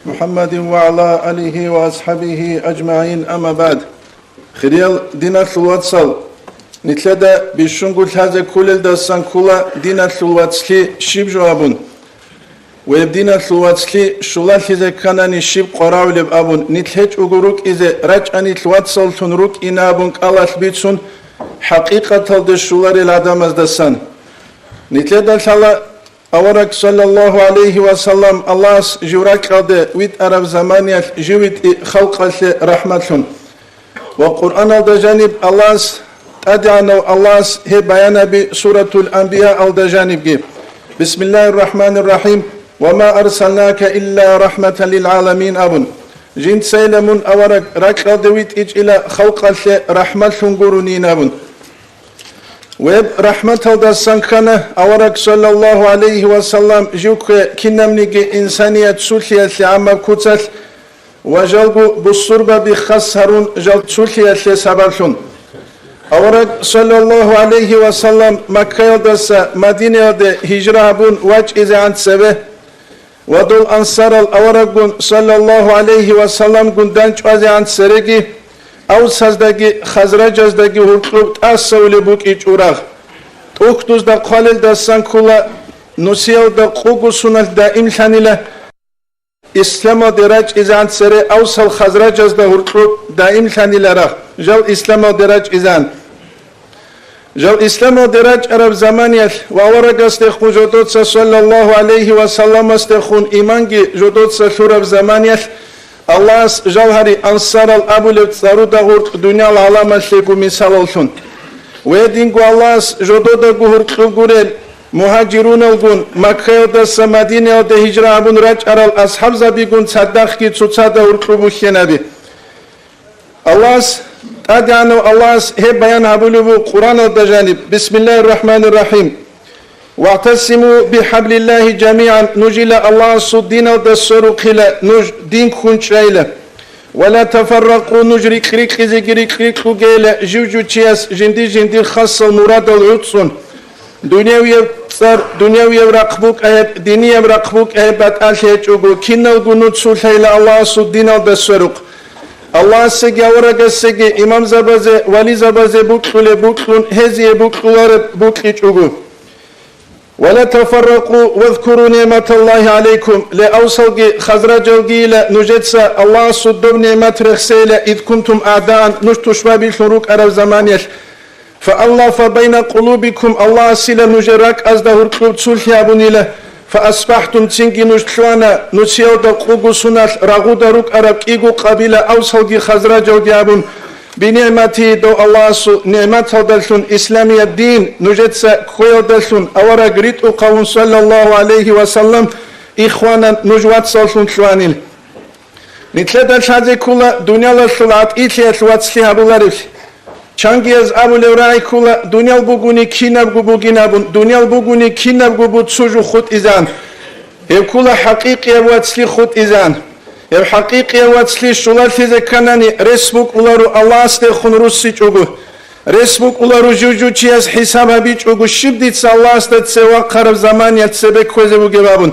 محمد وعلى آله وأصحابه أجمعين أما بعد خريال دينا الواتسال نتلدا بشنقل هذا كل الدسان كلا دينا الواتسلي شيب جوابون ويبدينا الواتسلي شلال هذا كانني شيب قراول أبون نتلج أجروك إذا رجعني الواتسال تنروك إنابون الله بيتسون حقيقة الدشولار العدم الدسان نتلدا الله أورك صلى الله عليه وسلم الله جورك قد ويت عرب زمانية جويت خلق رحمتهم وقرآن الدجانب الله أدعنا الله هي بيان بسورة الأنبياء الدجانب بسم الله الرحمن الرحيم وما أرسلناك إلا رحمة للعالمين أبن جنت سيلمون أورك رك قد ويت إلى خلق رحمتهم قرونين أبن ويب رحمة الله سانكنا أورك صلى الله عليه وسلم جوك كنمنيك إنسانية سلحية لعما كتل وجلقوا بالصربة بخسرون جل سلحية لسبالون أورك صلى الله عليه وسلم مكة يدسا مدينة يد هجرة بون واج إذا عن سبه ودول أنصار الأورك صلى الله عليه وسلم قندانج وزي عن سرقي أو سازداقي خزرجازداقي هرقلوب تأسولي بوك إيج أوراغ تأكدوز دا قوالل دا سانكولا نسيو دا قوغو سنال دا إمشانيلا إسلاما دراج إزان سري أوصل خزرجاز دا هرقلوب دا إمشانيلا راغ جال إسلاما دراج إزان جال إسلاما دراج عرب زمانيال وورق استخو جدودسا صلى الله عليه وسلم استخون إيمانجي جدودسا شرب زمانيال الله جوهري أنصار الأبو لفتارودا غورت دنيا العالم الشيكو مثال الشون ويدينكو الله جدودا غورت غورل مهاجرون الغون مكة ودس مدينة ود هجرة أبون رج أرال أصحاب زبيغون صدق كي تصادا غورت بوشينابي الله أدعنا الله هي بيان أبولو قرآن الدجانب بسم الله الرحمن الرحيم واعتصموا بحبل الله جميعا نجل الله صدين ودسروا خلا نج دين كونشايلا ولا تفرقوا نجري كريك زجري كريك وجيلا جوجو تشياس جندي خاص المراد العطسون دنيوي صار دنيوي رقبوك أهب ديني رقبوك أهبات أشياء جوجو كنا الجنود سلحيلا الله صدين ودسروا الله سجى ورقة سجى إمام زبازة ولي زبازة بوكلة بوكلون هزي بوكلار بوكلي جوجو ولا تفرقوا واذكروا نعمة الله عليكم لأوصلوا خزرجوا نجدسا الله صدب نعمة رخسيلة إذ كنتم أعداء نشتشوا بالشروق عرب زمانيش فالله فبين قلوبكم الله سيلا نجرك أزدهر قلوب تسلحي أبنيلة فأصبحتم تنجي نشتوانا نسيو دقوقو سنال رغو دروك عرب إيقو قبيلة أوصلوا خزرجوا أبن بنعمته دو الله نعمت دلشون إسلامي الدين نجدسا خويا دلشون أورا قريت قوم صلى الله عليه وسلم إخوانا نجوات صلشون شوانين نتلد الشهادة كلها دنيا لشلات إيتي أشوات سليها بولاريش چانگیز أبو لوراي كلها دنيا بوغوني كيناب بوغينابون دنيا بوغوني كيناب بوتسوجو خود إزان هي كلها حقيقي واتسلي خود إزان الحقيقة واتسلي شلال هذا كانني رسبوك ولارو الله استخون روسي جوجو رسبوك ولارو جوجو تياس حساب بيج جوجو شبديت الله استد سوا قرب زمان يتسبك خوزه بجوابون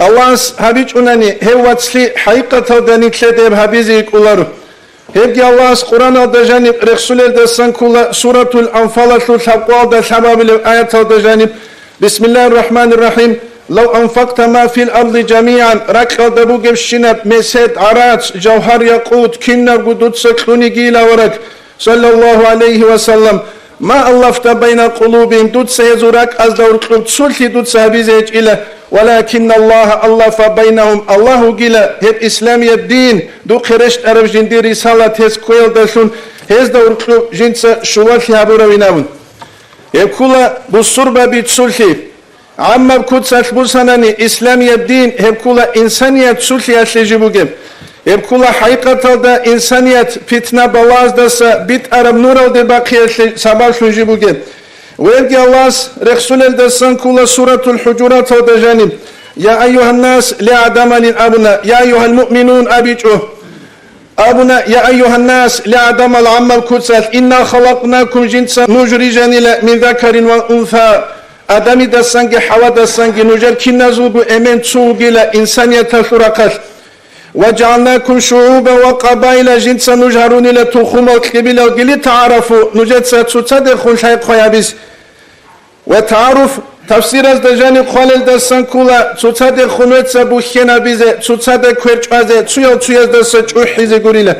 الله هبيج أنني هو واتسلي حقيقة داني كلده هبيزيك ولارو هبجي الله القرآن الدجانب رسول الدسان كلا سورة الأنفال الحقوق الحباب الآيات الدجانب بسم الله الرحمن الرحيم لو أنفقت ما في الأرض جميعا ركض دبوك بشنب مسد عراج جوهر يقود كنا قدود سكتوني جيلا ورك صلى الله عليه وسلم ما ألفت بين قلوبهم دود سيزورك أزدور قلوب سلحي دود سهبيزيج إله ولكن الله ألف بينهم الله جيلا هب إسلامي الدين دو خرشت عرب جندي رسالة هز كويل دلشون هز دور قلوب جنس شوال في هبورا ويناون يقول بصربة بيت سلحي عما بكود سالبوساناني إسلامي الدين هبكولا إنسانية سلحية لجيبوغيم هبكولا حقيقة دا إنسانية فتنة بلاز داسا بيت عرب نورو دي باقية سباش لجيبوغيم ويلقي الله رسول الدسان كولا سورة الحجرات دا جانب يا أيها الناس لعدم للأبناء يا أيها المؤمنون أبيجو أبنا يا أيها الناس لعدم العمل كتسال إنا خلقناكم جنسا نجرجان من ذكر وأنثى adami da sangi hava da sangi nujer kinazulgu emen çulguyla insaniyete şurakat وجعلناكم شعوبا وقبائل جنسا نجهرون إلى تخوم وكبيلة وقلي تعرفوا نجد ستدخل شيء خيابس وتعرف تفسير الدجاني قال الدسان كولا تصدق خنوت بوخنا بيزه تصدق كرچازه تسيو دسچو حيزه غوريله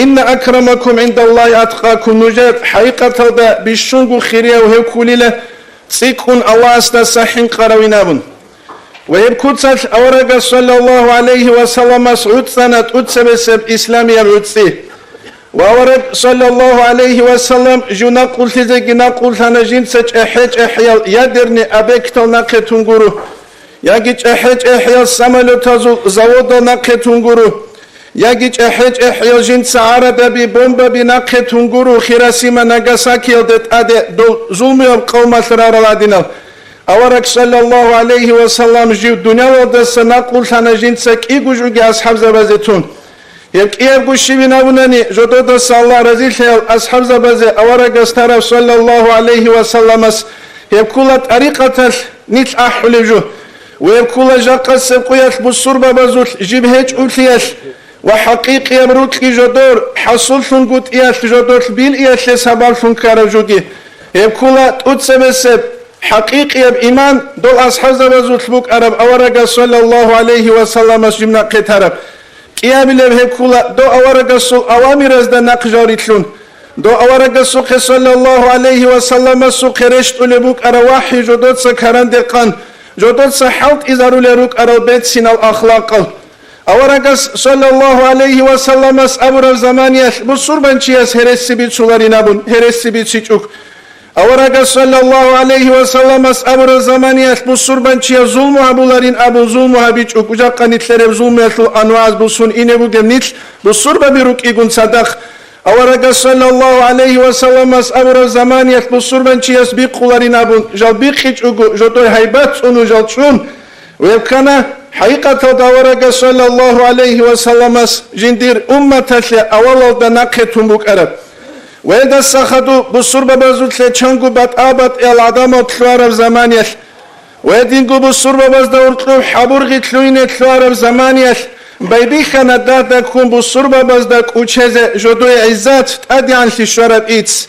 إن أكرمكم عند الله أتقاكم نجد حقيقة دا بشنغو خيريا وهكوليله سيكون الله استسحين قروينابن ويبكوتسال أورق صلى الله عليه وسلم سعود سنة أتسبسب إسلامي العدسي وأورق صلى الله عليه وسلم جناقل تزيق ناقل تنجين سج أحيج أحيال يدرني أبكتل ناقتنغورو يجيج أحيج أحيال سمالو تزول زوودو ناقتنغورو يجيج أحيج أحيال جنس عربة ببومبا بناقتنغورو خيراسيما ناقساكي الدت أدي دول ظلمي القوم سرار العدينال أورك صلى الله عليه وسلم جيو دنيا ودس نقول تنجين سك إيجو جوجي أصحاب زبازتون يبقى يبقى شبين أبناني جدود الله رزيل أصحاب زبازة أورك استرف صلى الله عليه وسلم يبقى طريقة نيت أحلجو ويبقى جاقة سبقية بصور ببازوت جيب هيج أولياش وحقيقي يبروت لي جدور حصول فنقوت إياش جدور بيل إياش لسبال فنكارجوجي يبقى تتسبسب حقيقي بإيمان دول أصحاب زبازوت بوك عرب أورق صلى الله عليه وسلم جمنا قترب قيام لبه كولا دو أورق صل أوامر ازد نقجاريتلون دو أورق سوق صلى الله عليه وسلم سوق رشت لبوك أرواحي جدود سكران دقان جدود سحلت إزارو لروك أربيت سين الأخلاق أورق صلى الله عليه وسلم أبر زمانيش بصور بنشيس هرسي بيت سولارينابون هرسي بيت سيچوك أورق صلى الله عليه وسلم أبر زمانيش بصور بنشيس ظلم أبولارين أبو ظلم هبيچوك وجاقا نتلرب ظلم يتلو أنواز بصون إنبو جمنيت بصور ببيروك إيقون صدق أورق صلى الله عليه وسلم أبر زمانيش بصور بنشيس بيقولارين أبو جال بيقيچوك جدوي هيبات أنو جال چون ويبكنا حقيقة دورق صلى الله عليه وسلم جندير أمة أولا دناقتهم بك أرب وإذا سخدوا بصور ببازوت لچنگو بات آبات العدم تلوارب زمانيش وإذنگو بصور بباز دورتلو حبورغي تلوين تلوارب زمانيش بيبيخنا دادا كون بصور بباز داك وچهزه جدوي عزات تأدي عن شرب إيتس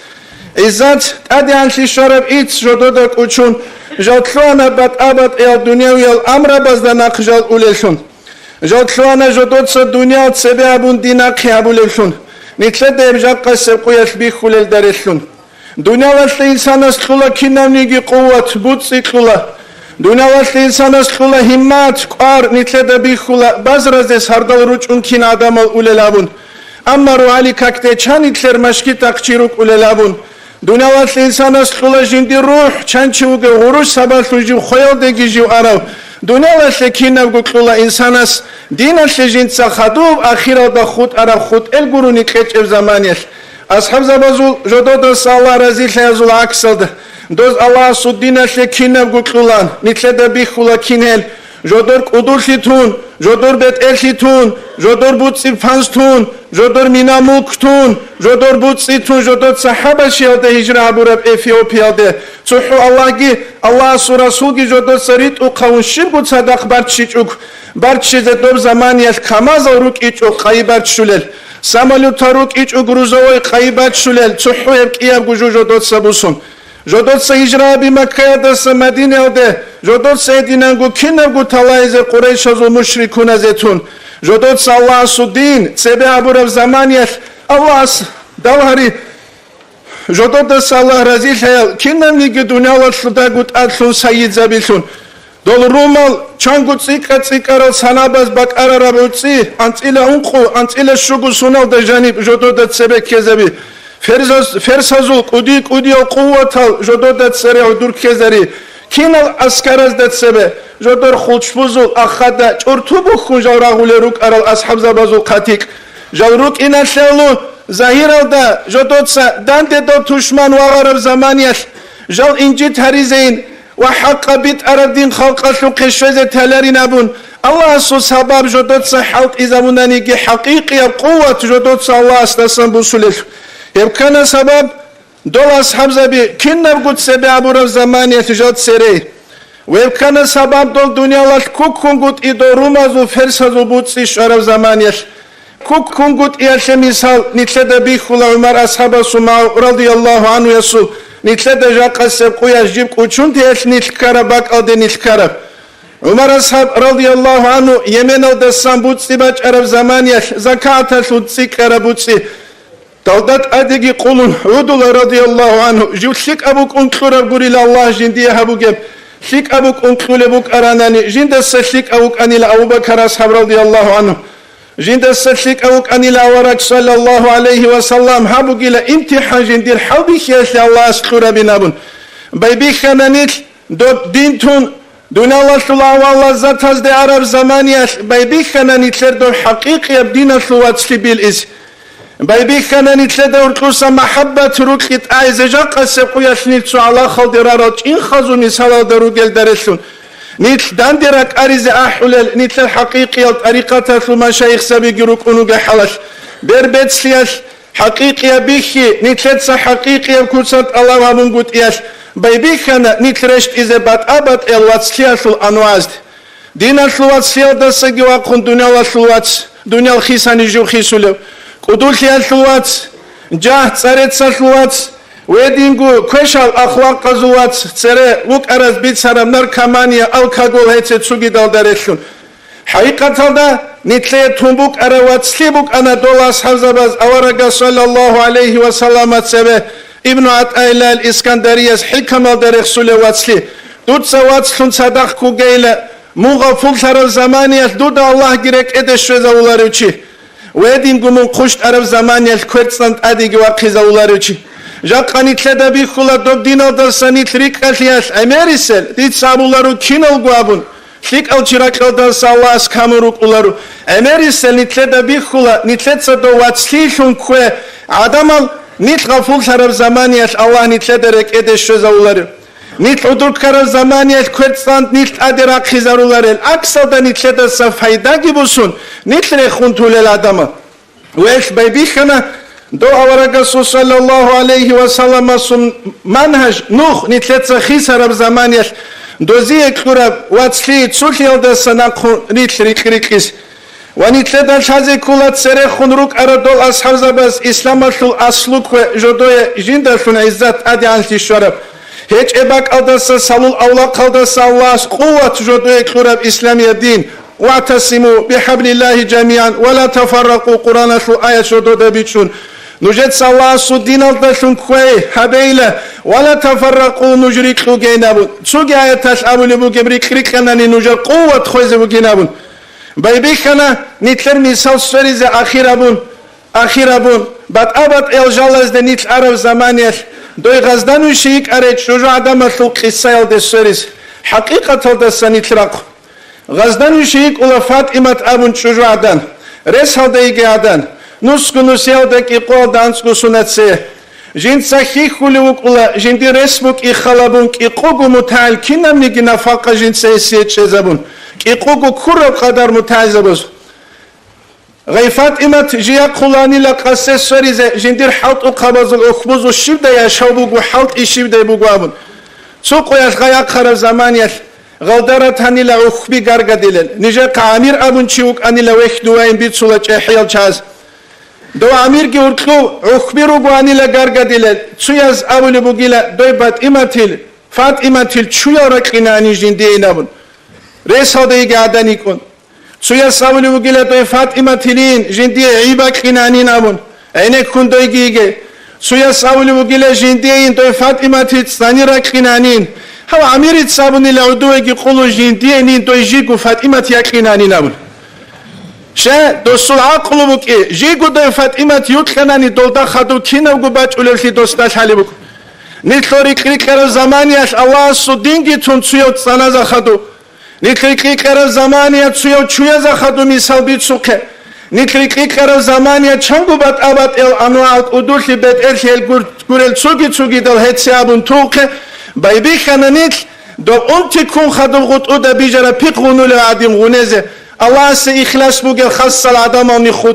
عزات تأدي عن شرب إيتس جدو داك وچون جاتلوانا بات آبات الدنيا والأمر باز دناق جال أوليشون جاتلوانا جدود سا دنيا تسبي أبون ديناق يابوليشون نتلد يبجاق سبقوية بيخول الدارشون دنيا واسل إنسان أسخولا كنامنيجي قوة بوتسي خولا دنيا واسل إنسان أسخولا همات قار نتلد بيخولا بازرازي سردال روچون كين آدم الأوليلابون أما روالي كاكتي چان نتلر مشكي تقچيروك أوليلابون دنيا واسل إنسان أسخولا جندي روح چان چوغي غروش سبالتو جيو خيال ديگي جيو عراو دنيا واسل كيناو قولا إنسان أس دين الشجين سخدوب أخيرا دا خود أرا خود القروني كيش زمانيش أصحاب زبازول جدود الله رزيل يزول عكسد دوز الله سودين الشكينة قلقلان نتلد بيخولا كينهل جدور قدور تون جدور بيت تون جدور بوتسي فانس تون جدور ميناموك تون جدور بوتسي تون جدور صحابة شيالده هجرة عبورب إثيوبيا ده صحو الله جي الله سورسول جي جدور سريت وقاون شبقود صدق بارتشيچوك بارتشيزة دوب زمانيش كماز روك إيچوك قايبات شلل سامالو تاروك إيچوك روزوي قايبات شلل صحو يبقياب جوجو جدور سبوسون جدود سهجرة بمكة دس مدينة ده جدود سيدينانگو كينانگو تلايز قريش ازو مشركون زيتون جدود الله سودين سبع عبور زمانيش الله دالهاري جدود دس الله رزيل هيل كينانگي دنيا لشلدا قد أدلون سيد زبيلون دول رومال چانگو تسيكارل سناباز باك أرارابوتسي انت إلى انقو انت إلى شغو سونال ده جانب جدود سبع كزبي فرسازول قدي القوة جدودت سريع دور كزري كينال أسكارز دت سبه جدور خلشبوزول أخدا چورتوبو خنجاو راغولروك أرال أصحاب زبازول قاتيك جالروك إنا شلو ظاهرال دا جدودسا دانده دو تشمان وغرب زمانيش جال إنجي تاريزين وحق بيت أردين خلق أشو قشوزة تلارين أبون الله سو سبب جدودسا حلق إزامونانيكي حقيقي قوة جدودسا الله استسان بوسولش يبقى سبب دول أصحاب زبي كنا بقول سبب عبور الزمان يتجاد سري ويبكنا سبب دول دنيا الله كوك كونغوت إدو رومازو فرسازو بوتسي شرف زمانيش كوك كونغوت إيالش مثال نتلد بيخولا عمر أصحاب سماو رضي الله عنه يسول نتلد جاقا سبقويا جيب كوچون تيالش نتلكارا باك أو دي نتلكارا عمر أصحاب رضي الله عنه يمن الدسان بوتسي باج عرب زمانيش زكاة سوتسي كارا بوتسي دولدات أدقي قولون عدول رضي الله عنه جو شك أبوك أنكلور بوري الله جندية هبو جيب شك أبوك أنكلور بوك أراناني جندس شك أبوك أني لأبو بكر أصحاب رضي الله عنه جندس شك أبوك أني لأورك صلى الله عليه وسلم هبو جيلا امتحان جندير حوبي خيش الله أسكور بنابون بيبي خنانيت دو دينتون دون الله صلى الله ذات هزد عرب زمانيش بيبي خنانيت لردو حقيقي بدين الثوات بالإز بيبي خنانيت لدو ركوسا محبة روكيت آيز جاقا سيقويا شنيتسو على خالدراروج إن خزو مثالا دروجل درسون نيت داندراك أريز أحولل نيت الحقيقي الطريقة المشايخ سبيقي ركونوغا حلش بربت سياش حقيقي بيخي نيت لتسا حقيقي بكوسات الله وابنقود إياش بيبي خنا نيت رشت إذا بات أبات الوات سياسو الأنوازد دين الوات سيال دساقي واقون دنيا الوات دنيا الخيساني جو خيسولو قدول الوات جاه تسارت الوات ويدينغو كوشال أخلاق قزوات تسري وك أرز بيت سرم نركمانيا الكاغول هيتسي تسوغي دال دارشون حقيقة دا نتلي تنبوك أروات سليبوك أنا دولاس حفظباز أورغا صلى الله عليه وسلم تسبه ابن عطايلا الإسكندرية حكم الدرخ سلوات سلي دود سوات سلون صدق كوغيلا مغفول سر زمانية دود الله جريك إدش شوزاولاريوچي ويدينغو من قشت عرب زمانية كورتساند أديغي واقيزاولاريوچي جاقاني تلدا بيخولا دوب دينال درساني تريك ألياش أميريسل ديت سابولارو كينال غوابون شيك الجراك الدرس الله اسكامروك أولارو أميريسل نتلدا بيخولا نتلتسا دو واتسليشون كوي عدمال نيت غفول شرب زمانية الله نتلدرك إدش شوزاولارو نيت عدرك كرب زمانية كورتساند نيت أدراك خيزارولارو أكسل دا نتلدرسا فايدا جيبوسون نتلرخون طول العدم ويش بيبيخنا دو أورغسو صلى الله عليه وسلم منهج نوخ نتلتسا خيسرب زمانيش دوزي كورب واتسلي تسوخي الدسا نقو نتلريك ريكيس ونتلدن شازي كولات سرخون روك أردول أصحاب زباز إسلام الشل أسلوك وجدوية جندشون عزت أدي عنتي شرب هيج إباك الدسا سلول أولاق الدسا الله قوة جدوية كورب إسلامي الدين واعتصموا بحبل الله جميعا ولا تفرقوا قرآن شو آية شدو دبيتشون نجد الله سودين الدشون كوي حبيلة ولا تفرقوا نجريك لغينابون سوغي آية تشعبوا لبو جبريك ريكناني نجر قوة خوزبو جينابون بيبيخنا نتلر مثال سوريز أخيرابون بات أبات الجالز دي نتل عرب زمانيش دوي غزدانو شيك أريد شجو عدم الخلق السيال دي سوريز حقيقة الدسا نتلراقو غزدانو شيك أولا فاطمة أبون شجو عدن رس هالدايقي عدن نسكو نسيال داكي قوة دانسكو سنتسيه جين سخيخ ولوك أولا جين دي رسمك إخالبون كي قوغو متعال كينام نيجي نفاقا جين سيسيت شزبون كي قوغو كورب قدر متعال زبوز غي فاطمة جيا قولاني لقاسي سوريزة جين دير حلط وقابز الأخبوز والشبدا يشاوبوك وحلط إشبدا يبوغوابون سوقو يش غيا قرب زمان يش غلدرت هني لأخبي غارغا ديلل نجاق عمير أبون چيوك أني لويخ دوائن بيتسولا چحيال چاز دو عمير كي ورطلو أخبي روغو أني لغارغا ديلل چوياز أولي بوغيلا دوي بات إماتيل فات إماتيل چويا رقنا أني جين دينابون ريس هدايقى عداني كون سوياز أولي بوغيلا دوي فات إماتيلين جين دي عيبا كنا أنينابون أينك كون دوي جيجي سوياز أولي بوغيلا جين ديين دوي فات إماتيل ستاني رقنا أنين هو عمير تصابني لعدوه يقولوا جندينين تويجيكو فاطمة يكيناني نابون شا دوسول عقلو بك إيه جيكو دو فاطمة يكيناني دولدا خدو كينا وقباج أولوكي دوستاش حالي بك نتلوري كريكر زمانياش الله سودينجي تنسيو تسانازا خدو نتلوري كريكر زمانيا تسيو تشويازا خدو مثال بيتسوكي نتلوري كريكر زمانيا چنگو بات أبات أنوالت ودوشي بيت إلشي الگورل تسوكي دل هتسي أبون توكي بايبي خانانيت دو انتي كون خدو غط او دا بيجارا بيق غنو لعديم غنزه الله سي إخلاص بوغل خاص العدم وني خود